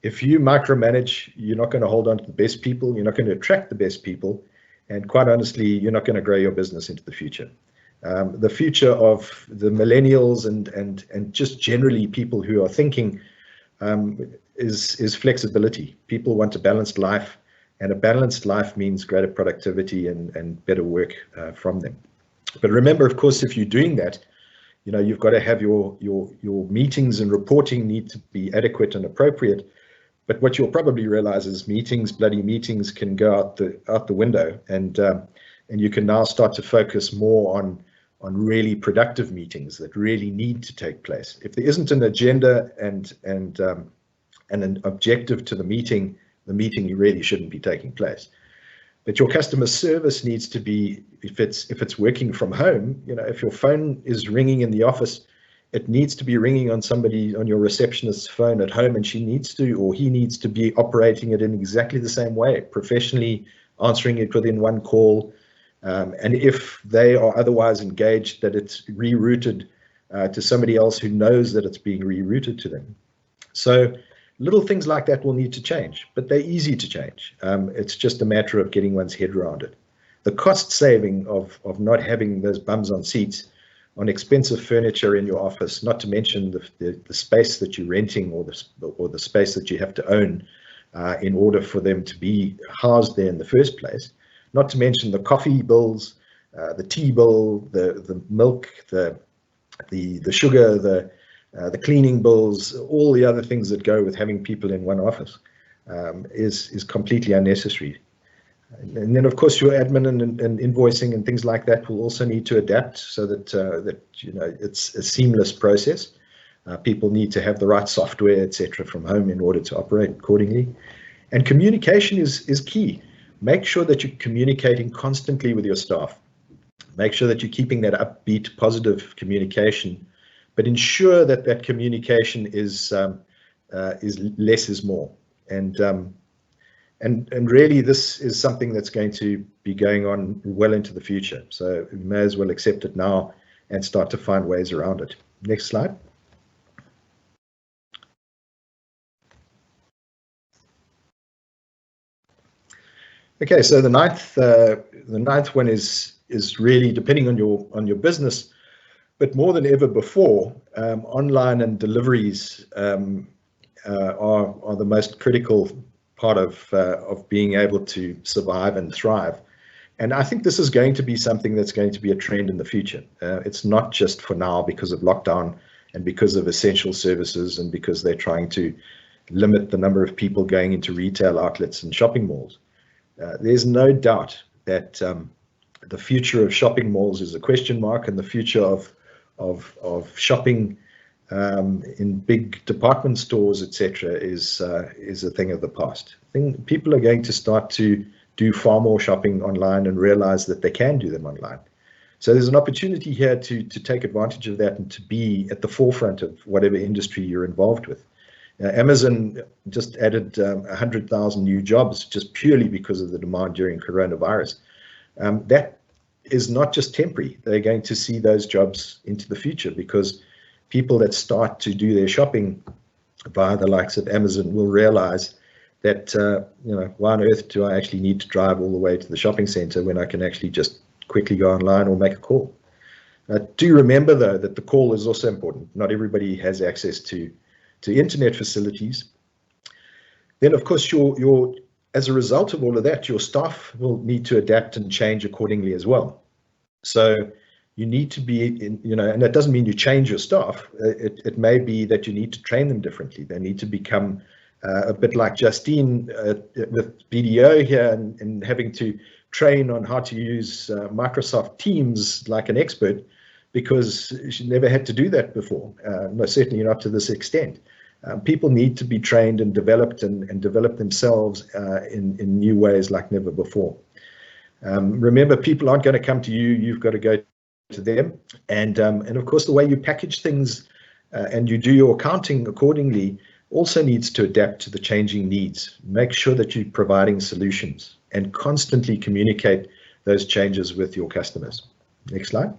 If you micromanage, you're not going to hold on to the best people, you're not going to attract the best people, and quite honestly, you're not going to grow your business into the future. The future of the millennials and just generally people who are thinking is flexibility. People want a balanced life, and a balanced life means greater productivity and better work from them. But remember, of course, if you're doing that, you've got to have your meetings and reporting need to be adequate and appropriate. But what you'll probably realize is bloody meetings can go out the window, and you can now start to focus more on really productive meetings that really need to take place. If there isn't an agenda and an objective to the meeting really shouldn't be taking place. But your customer service needs to be, if it's working from home, if your phone is ringing in the office, it needs to be ringing on your receptionist's phone at home, and he needs to be operating it in exactly the same way, professionally, answering it within one call. And if they are otherwise engaged, that it's rerouted to somebody else who knows that it's being rerouted to them. So little things like that will need to change, but they're easy to change. It's just a matter of getting one's head around it. The cost saving of not having those bums on seats, on expensive furniture in your office, not to mention the space that you're renting or the space that you have to own in order for them to be housed there in the first place, not to mention the coffee bills, the tea bill, the milk, the sugar, the cleaning bills, all the other things that go with having people in one office is completely unnecessary. And then, of course, your admin and invoicing and things like that will also need to adapt so that it's a seamless process. People need to have the right software, etc., from home in order to operate accordingly. And communication is key. Make sure that you're communicating constantly with your staff. Make sure that you're keeping that upbeat, positive communication, but ensure that that communication is less is more. And really, this is something that's going to be going on well into the future. So we may as well accept it now and start to find ways around it. Next slide. Okay, so the ninth one is really depending on your business, but more than ever before, online and deliveries are the most critical part of being able to survive and thrive. And I think this is going to be something that's going to be a trend in the future. It's not just for now because of lockdown and because of essential services and because they're trying to limit the number of people going into retail outlets and shopping malls. There's no doubt that the future of shopping malls is a question mark, and the future of shopping in big department stores, etc., is a thing of the past. People are going to start to do far more shopping online and realize that they can do them online. So there's an opportunity here to take advantage of that and to be at the forefront of whatever industry you're involved with. Amazon just added 100,000 new jobs just purely because of the demand during coronavirus. That is not just temporary. They're going to see those jobs into the future, because people that start to do their shopping via the likes of Amazon will realize that, why on earth do I actually need to drive all the way to the shopping center when I can actually just quickly go online or make a call? Do remember, though, that the call is also important. Not everybody has access to internet facilities. Then, of course, as a result of all of that, your staff will need to adapt and change accordingly as well. So you need to be, and that doesn't mean you change your staff. It may be that you need to train them differently. They need to become a bit like Justine with BDO here, and having to train on how to use Microsoft Teams like an expert, because she never had to do that before, certainly not to this extent. People need to be trained and developed and develop themselves in new ways like never before. Remember, people aren't going to come to you, you've got to go to them. And of course, the way you package things and you do your accounting accordingly also needs to adapt to the changing needs. Make sure that you're providing solutions and constantly communicate those changes with your customers. Next slide.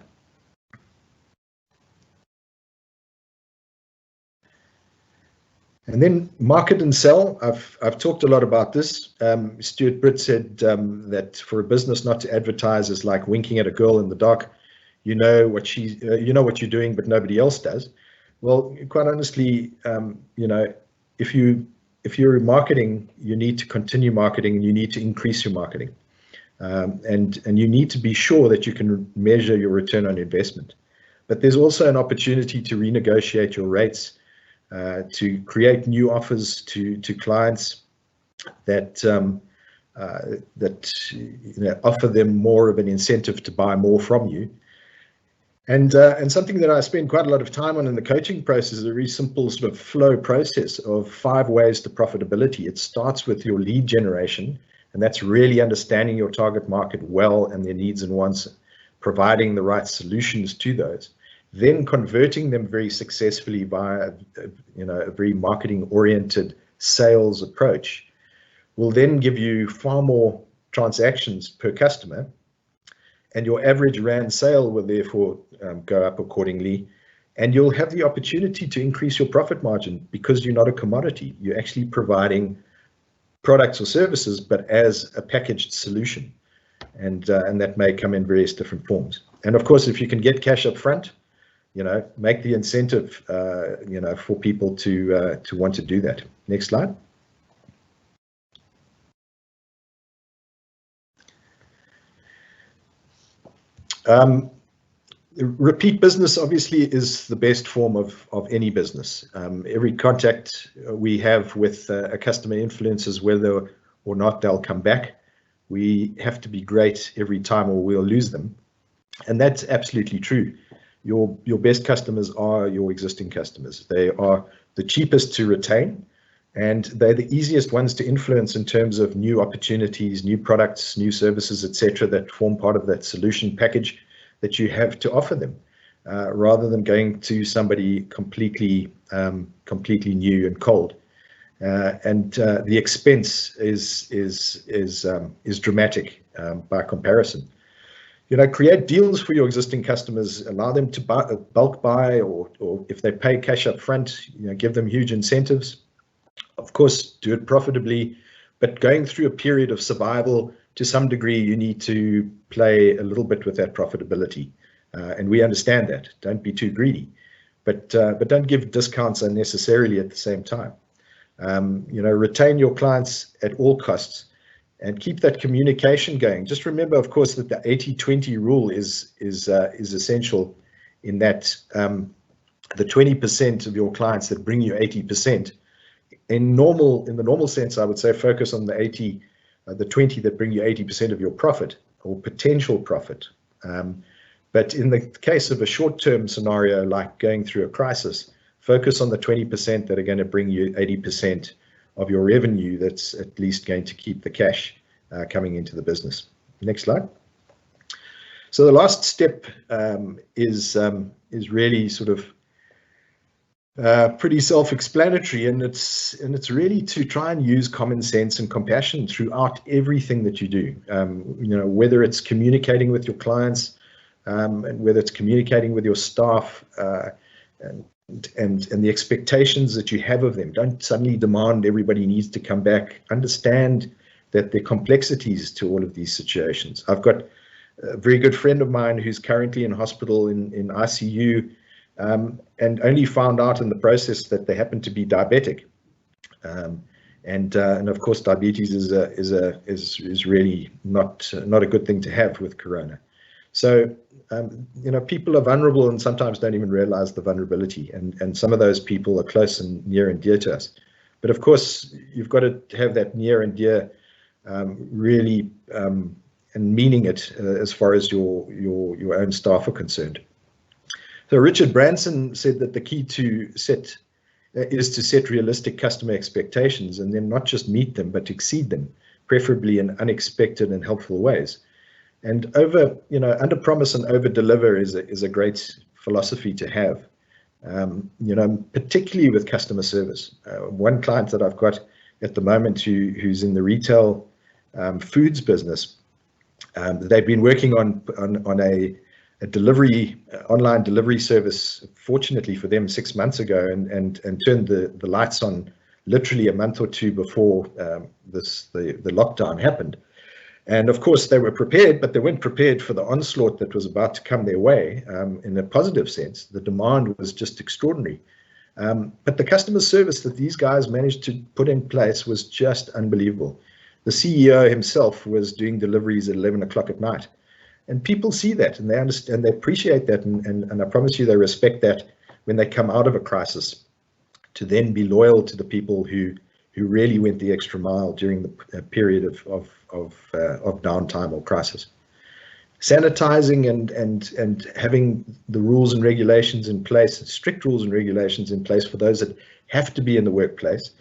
And then market and sell. I've talked a lot about this. Stuart Britt said that for a business not to advertise is like winking at a girl in the dark. You know what you're doing, but nobody else does. Well, quite honestly, if you're in marketing, you need to continue marketing, and you need to increase your marketing, and you need to be sure that you can measure your return on investment. But there's also an opportunity to renegotiate your rates, to create new offers to clients that offer them more of an incentive to buy more from you. And something that I spend quite a lot of time on in the coaching process is a very simple sort of flow process of 5 ways to profitability. It starts with your lead generation, and that's really understanding your target market well and their needs and wants, providing the right solutions to those. Then converting them very successfully via a very marketing-oriented sales approach will then give you far more transactions per customer, and your average rand sale will therefore go up accordingly, and you'll have the opportunity to increase your profit margin because you're not a commodity. You're actually providing products or services, but as a packaged solution, and that may come in various different forms. And of course, if you can get cash up front, make the incentive, for people to want to do that. Next slide. Repeat business obviously is the best form of any business. Every contact we have with a customer influences whether or not they'll come back. We have to be great every time or we'll lose them. And that's absolutely true. Your best customers are your existing customers. They are the cheapest to retain, and they're the easiest ones to influence in terms of new opportunities, new products, new services, etc., that form part of that solution package that you have to offer them, rather than going to somebody completely new and cold. And the expense is dramatic by comparison. Create deals for your existing customers, allow them to bulk buy, or if they pay cash up front, give them huge incentives. Of course, do it profitably, but going through a period of survival, to some degree, you need to play a little bit with that profitability. And we understand that. Don't be too greedy, but don't give discounts unnecessarily at the same time. Retain your clients at all costs, and keep that communication going. Just remember, of course, that the 80-20 rule is essential, in that the 20% of your clients that bring you 80%, in the normal sense, I would say focus on the 20 that bring you 80% of your profit or potential profit. But in the case of a short-term scenario like going through a crisis, focus on the 20% that are going to bring you 80% of your revenue, that's at least going to keep the cash coming into the business. Next slide. So the last step is really sort of pretty self-explanatory, and it's really to try and use common sense and compassion throughout everything that you do. Whether it's communicating with your clients, and whether it's communicating with your staff, and the expectations that you have of them. Don't suddenly demand everybody needs to come back. Understand that there are complexities to all of these situations. I've got a very good friend of mine who's currently in hospital in ICU, and only found out in the process that they happen to be diabetic. And of course, diabetes is really not a good thing to have with corona. So people are vulnerable and sometimes don't even realize the vulnerability, and some of those people are close and near and dear to us. But of course, you've got to have that near and dear really and meaning it as far as your own staff are concerned. So Richard Branson said that the key is to set realistic customer expectations, and then not just meet them, but exceed them, preferably in unexpected and helpful ways. And under promise and over deliver is a great philosophy to have, particularly with customer service. One client that I've got at the moment who's in the retail foods business, they've been working on a online delivery service, fortunately for them, 6 months ago, and turned the lights on literally a month or two before the lockdown happened. And of course they were prepared, but they weren't prepared for the onslaught that was about to come their way. In a positive sense, the demand was just extraordinary. But the customer service that these guys managed to put in place was just unbelievable. The CEO himself was doing deliveries at 11 o'clock at night. And people see that, and they understand, they appreciate that, and I promise you they respect that when they come out of a crisis, to then be loyal to the people who really went the extra mile during the period of downtime or crisis. Sanitizing and having the rules and regulations in place, strict rules and regulations in place for those that have to be in the workplace,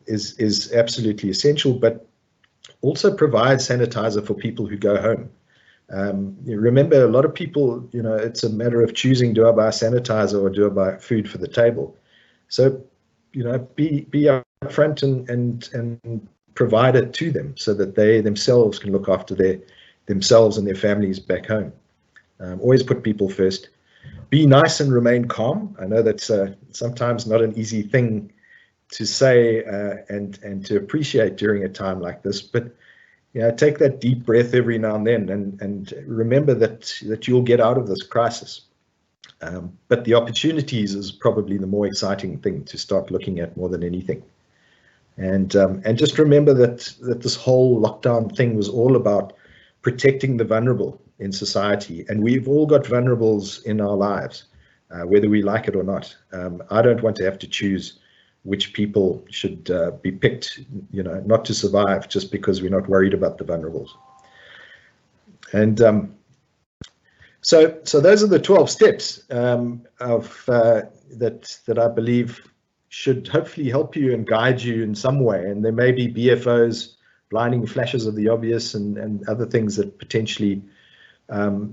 is absolutely essential, but also provide sanitizer for people who go home. Remember, a lot of people, it's a matter of choosing, do I buy sanitizer or do I buy food for the table? So, be upfront and provide it to them so that they themselves can look after themselves and their families back home. Always put people first. Be nice and remain calm. I know that's sometimes not an easy thing to say and to appreciate during a time like this, but take that deep breath every now and then, and remember that you'll get out of this crisis. But the opportunities is probably the more exciting thing to start looking at more than anything. And just remember that this whole lockdown thing was all about protecting the vulnerable in society, and we've all got vulnerables in our lives, whether we like it or not. I don't want to have to choose which people should be picked, not to survive just because we're not worried about the vulnerables. And so those are the 12 steps that I believe should hopefully help you and guide you in some way. And there may be BFOs, blinding flashes of the obvious, and other things that potentially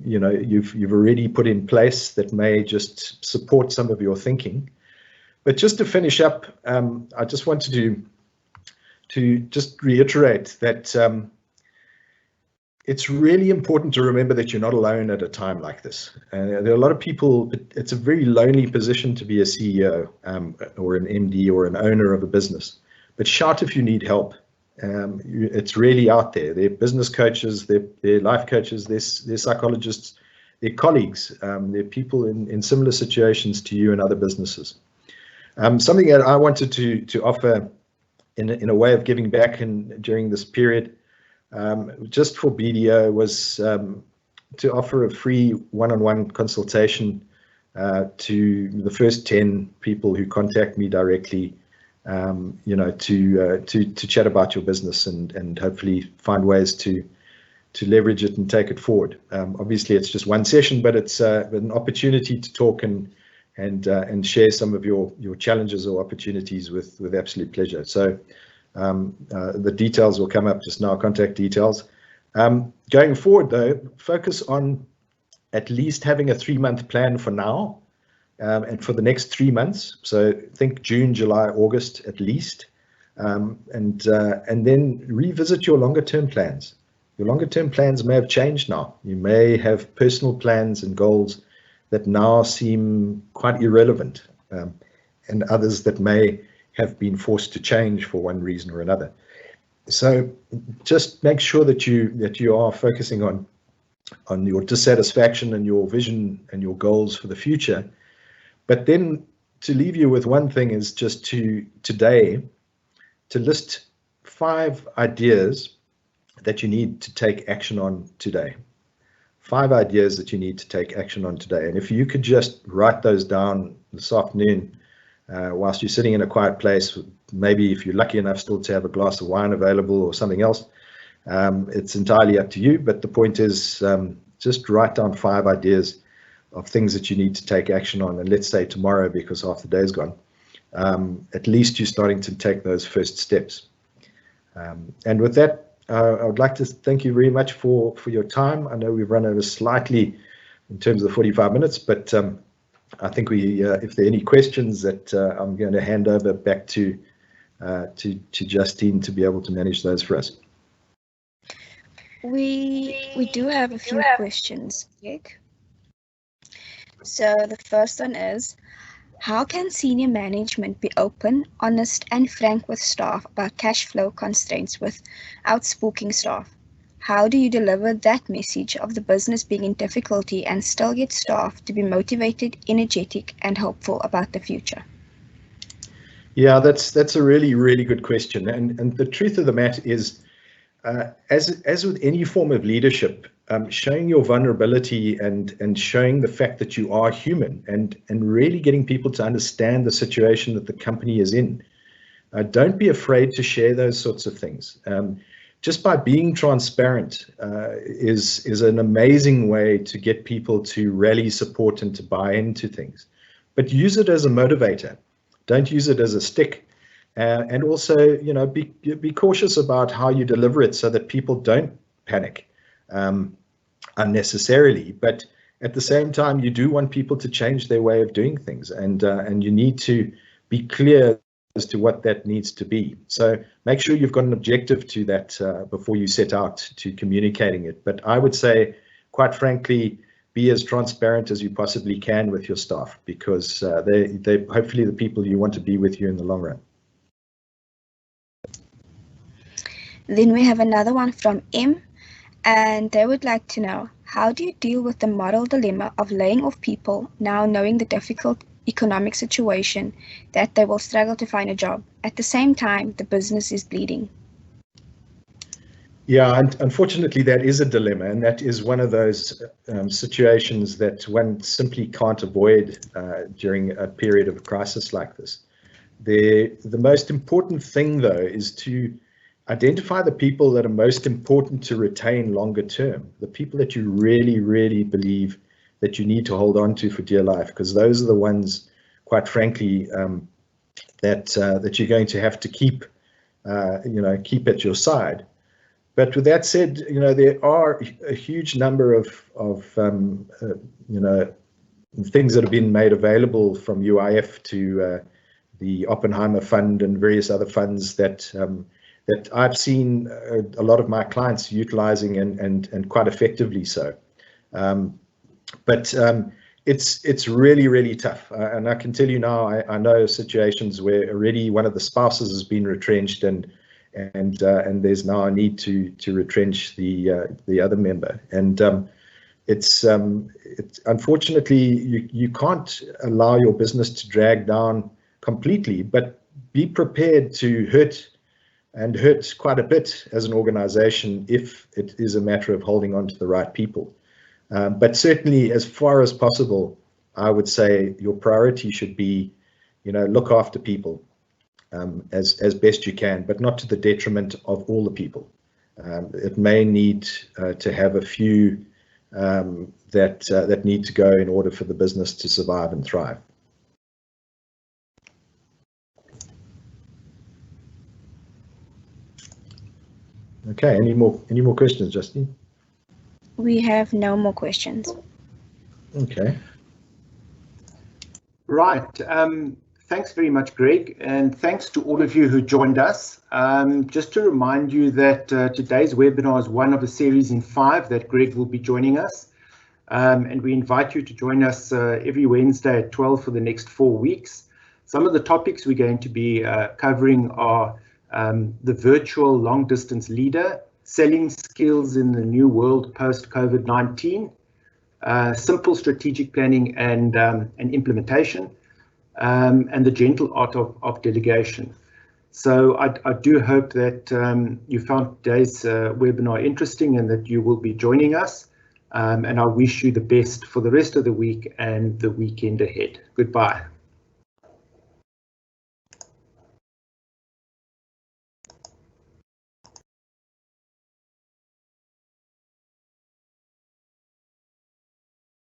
you've already put in place that may just support some of your thinking. But just to finish up, I just wanted to just reiterate that it's really important to remember that you're not alone at a time like this. There are a lot of people, it's a very lonely position to be a CEO or an MD or an owner of a business. But shout if you need help. It's really out there. They're business coaches, they're life coaches, they're psychologists, they're colleagues, they're people in similar situations to you and other businesses. Something that I wanted to offer in a way of giving back during this period, just for BDO, was to offer a free one-on-one consultation to the first 10 people who contact me directly, to chat about your business and hopefully find ways to leverage it and take it forward. Obviously, it's just one session, but it's an opportunity to talk and share some of your challenges or opportunities with absolute pleasure. So The details will come up just now, contact details. Going forward though, focus on at least having a 3-month plan for now, and for the next 3 months. So think June, July, August at least, and then revisit your longer term plans. Your longer term plans may have changed now. You may have personal plans and goals that now seem quite irrelevant, and others that may have been forced to change for one reason or another. So just make sure that you are focusing on your dissatisfaction and your vision and your goals for the future. But then to leave you with one thing is just today to list 5 ideas that you need to take action on today. 5 ideas that you need to take action on today. And if you could just write those down this afternoon, whilst you're sitting in a quiet place, maybe if you're lucky enough still to have a glass of wine available or something else, it's entirely up to you. But the point is, just write down 5 ideas of things that you need to take action on. And let's say tomorrow, because half the day is gone, at least you're starting to take those first steps. And with that, I would like to thank you very much for your time. I know we've run over slightly in terms of the 45 minutes, but I think if there are any questions that I'm going to hand over back to Justine to be able to manage those for us. We do have a few questions, Jake. So the first one is, how can senior management be open, honest, and frank with staff about cash flow constraints without spooking staff? How do you deliver that message of the business being in difficulty and still get staff to be motivated, energetic, and hopeful about the future? Yeah, that's a really, really good question. And the truth of the matter is, as with any form of leadership, showing your vulnerability and showing the fact that you are human and really getting people to understand the situation that the company is in. Don't be afraid to share those sorts of things. Just by being transparent is an amazing way to get people to rally support and to buy into things. But use it as a motivator. Don't use it as a stick. And also, be cautious about how you deliver it so that people don't panic unnecessarily. But at the same time, you do want people to change their way of doing things, and you need to be clear as to what that needs to be. So make sure you've got an objective to that before you set out to communicating it. But I would say, quite frankly, be as transparent as you possibly can with your staff, because they're hopefully the people you want to be with you in the long run. Then we have another one from M, and they would like to know, how do you deal with the moral dilemma of laying off people now knowing the difficult economic situation that they will struggle to find a job? At the same time, the business is bleeding. Yeah, and unfortunately, that is a dilemma, and that is one of those situations that one simply can't avoid during a period of crisis like this. The most important thing, though, is to identify the people that are most important to retain longer term, the people that you really, really believe that you need to hold on to for dear life, because those are the ones, quite frankly, that you're going to have to keep at your side. But with that said, there are a huge number of things that have been made available from UIF to the Oppenheimer Fund and various other funds that I've seen a lot of my clients utilizing and quite effectively so. But it's really, really tough. And I can tell you now, I know situations where already one of the spouses has been retrenched and there's now a need to retrench the other member. And it's unfortunately, you can't allow your business to drag down completely, but be prepared to hurt quite a bit as an organization if it is a matter of holding on to the right people. But certainly, as far as possible, I would say your priority should be, look after people as best you can, but not to the detriment of all the people. It may need to have a few that need to go in order for the business to survive and thrive. Okay, any more questions, Justine? We have no more questions. Okay. Right. Thanks very much, Greg, and thanks to all of you who joined us. Just to remind you that today's webinar is one of a series in 5 that Greg will be joining us. And we invite you to join us every Wednesday at 12 for the next 4 weeks. Some of the topics we're going to be covering are the virtual long-distance leader, selling skills in the new world post-COVID-19, simple strategic planning and implementation, and the gentle art of delegation. So I do hope that you found today's webinar interesting and that you will be joining us. And I wish you the best for the rest of the week and the weekend ahead. Goodbye.